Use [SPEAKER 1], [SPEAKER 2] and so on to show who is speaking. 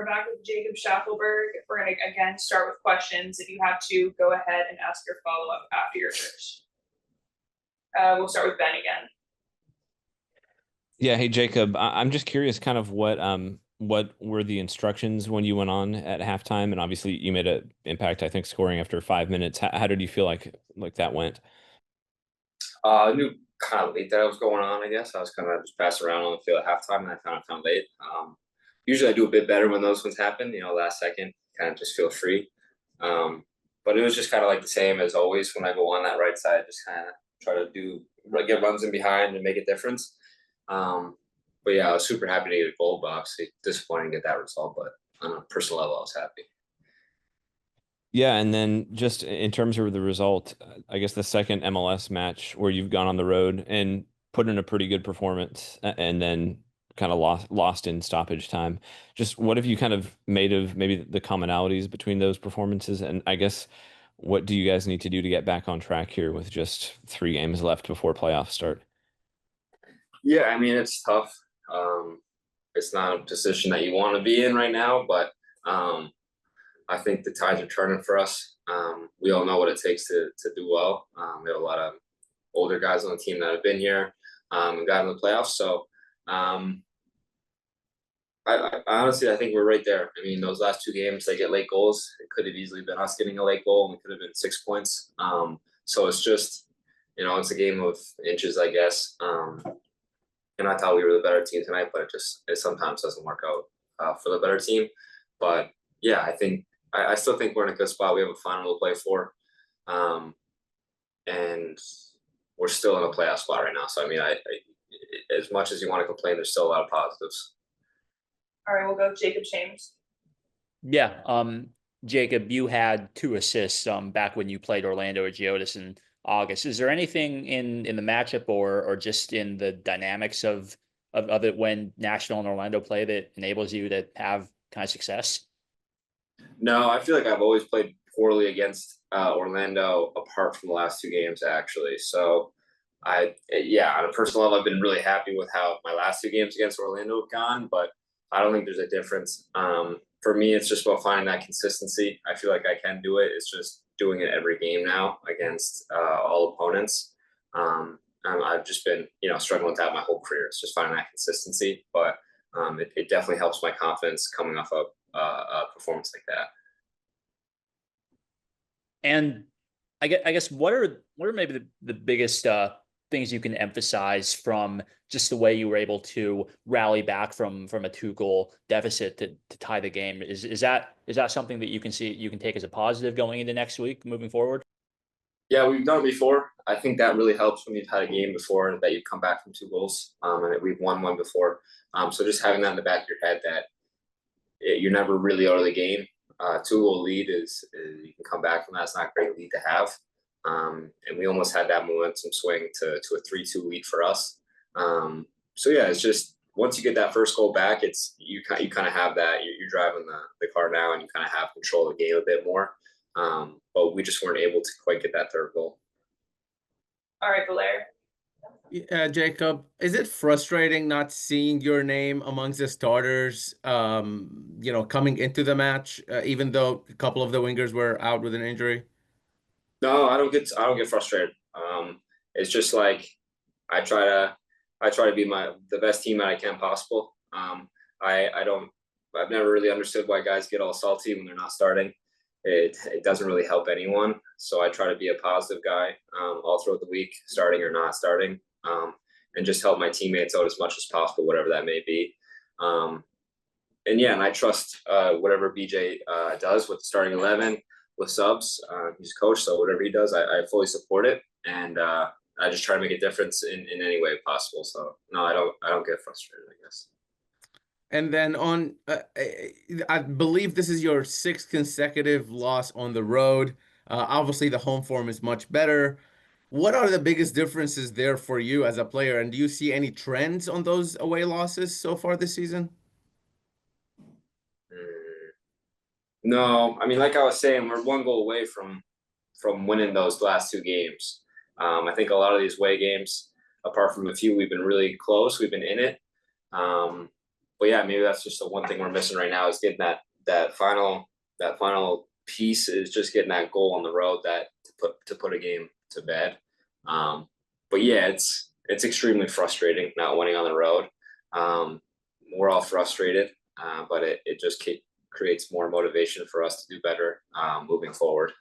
[SPEAKER 1] We're back with Jacob Shaffelburg. We're going to again start with questions. If you have to, go ahead and ask your follow-up after your first. We'll start with Ben again.
[SPEAKER 2] Yeah, hey Jacob, I'm just curious kind of what were the instructions when you went on at halftime? And obviously you made an impact, I think, scoring after 5 minutes. How did you feel like that went?
[SPEAKER 3] I knew kind of late that I was going on, I guess. I was kind of just passing around on the field at halftime, and I found late. Usually I do a bit better when those ones happen, last second, kind of just feel free. But it was just kind of like the same as always when I go on that right side, just kind of try to get runs in behind and make a difference. But yeah, I was super happy to get a goal box. Disappointing to get that result, but on a personal level, I was happy.
[SPEAKER 2] Yeah, and then just in terms of the result, I guess the second MLS match where you've gone on the road and put in a pretty good performance and then kind of lost in stoppage time. Just what have you kind of made of maybe the commonalities between those performances? And I guess what do you guys need to do to get back on track here with just 3 games left before playoffs start?
[SPEAKER 3] Yeah, I mean, it's tough. It's not a position that you want to be in right now, but I think the tides are turning for us. We all know what it takes to do well. We have a lot of older guys on the team that have been here and got in the playoffs. So I honestly, I think we're right there. I mean, those last 2 games, they get late goals. It could have easily been us getting a late goal, and it could have been 6 points. So it's just, it's a game of inches, I guess. And I thought we were the better team tonight, but it sometimes doesn't work out for the better team. But yeah, I still think we're in a good spot. We have a final to play for, and we're still in a playoff spot right now. So I mean, as much as you want to complain, there's still a lot of positives.
[SPEAKER 1] All right, we'll go Jacob James.
[SPEAKER 4] Yeah, Jacob, you had 2 assists back when you played Orlando or Geodis in August. Is there anything in the matchup or just in the dynamics of it when Nashville and Orlando play that enables you to have kind of success?
[SPEAKER 3] No, I feel like I've always played poorly against Orlando, apart from the last 2 games, actually. So on a personal level, I've been really happy with how my last 2 games against Orlando have gone, but I don't think there's a difference. For me, it's just about finding that consistency. I feel like I can do it. It's just doing it every game now against all opponents. I've just been, struggling with that my whole career. It's just finding that consistency, but it definitely helps my confidence coming off of a performance like that.
[SPEAKER 4] And I guess what are maybe the biggest things you can emphasize from just the way you were able to rally back from a 2-goal deficit to tie the game? Is that something that you can take as a positive going into next week moving forward?
[SPEAKER 3] Yeah, we've done it before. I think that really helps when you've had a game before that you come back from 2 goals, and we've won one before. So just having that in the back of your head that you're never really out of the game. 2-goal lead is you can come back from that. It's not a great lead to have. And we almost had that momentum swing to a 3-2 lead for us. So yeah, it's just once you get that first goal back, it's you kind of have that. You're driving the car now, and you kind of have control of the game a bit more. But we just weren't able to quite get that 3rd goal.
[SPEAKER 1] All right, Blair.
[SPEAKER 5] Yeah, Jacob, is it frustrating not seeing your name amongst the starters, coming into the match, even though a couple of the wingers were out with an injury?
[SPEAKER 3] No, I don't get frustrated. It's just like I try to be the best teammate I can possible. I've never really understood why guys get all salty when they're not starting. It doesn't really help anyone. So I try to be a positive guy all throughout the week, starting or not starting, and just help my teammates out as much as possible, whatever that may be. And I trust whatever BJ does with the starting 11, with subs. He's a coach, so whatever he does, I fully support it, and I just try to make a difference in any way possible. So no, I don't get frustrated, I guess.
[SPEAKER 5] And then I believe this is your 6th consecutive loss on the road. Obviously, the home form is much better. What are the biggest differences there for you as a player? And do you see any trends on those away losses so far this season?
[SPEAKER 3] No, I mean, like I was saying, we're 1 goal away from winning those last 2 games. I think a lot of these away games, apart from a few, we've been really close. We've been in it. but yeah, maybe that's just the one thing we're missing right now is getting that final piece is just getting that goal on the road that to put a game to bed. But yeah, it's extremely frustrating not winning on the road. We're all frustrated, but it just creates more motivation for us to do better moving forward.